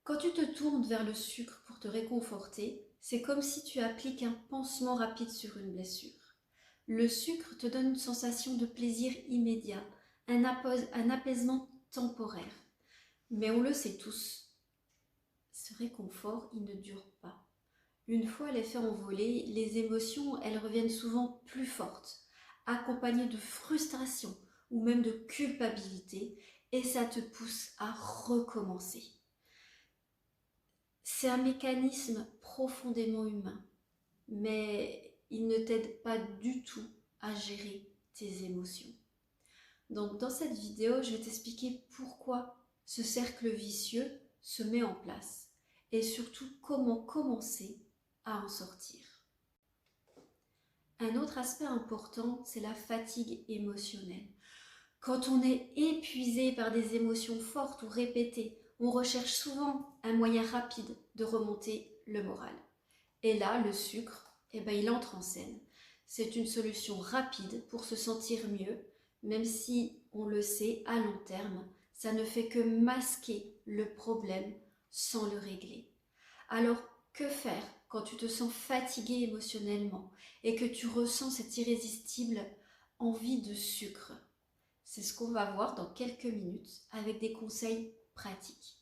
Quand tu te tournes vers le sucre pour te réconforter, c'est comme si tu appliques un pansement rapide sur une blessure. Le sucre te donne une sensation de plaisir immédiat, un apaisement temporaire. Mais on le sait tous, ce réconfort, il ne dure pas. Une fois l'effet envolé, les émotions, elles reviennent souvent plus fortes, accompagnées de frustration ou même de culpabilité, et ça te pousse à recommencer. C'est un mécanisme profondément humain, mais il ne t'aide pas du tout à gérer tes émotions. Donc dans cette vidéo, je vais t'expliquer pourquoi ce cercle vicieux se met en place et surtout comment commencer à en sortir. Un autre aspect important, c'est la fatigue émotionnelle. Quand on est épuisé par des émotions fortes ou répétées, on recherche souvent un moyen rapide de remonter le moral. Et là, le sucre, il entre en scène. C'est une solution rapide pour se sentir mieux, même si, on le sait, à long terme, ça ne fait que masquer le problème sans le régler. Alors, que faire quand tu te sens fatigué émotionnellement et que tu ressens cette irrésistible envie de sucre? C'est ce qu'on va voir dans quelques minutes avec des conseils pratiques.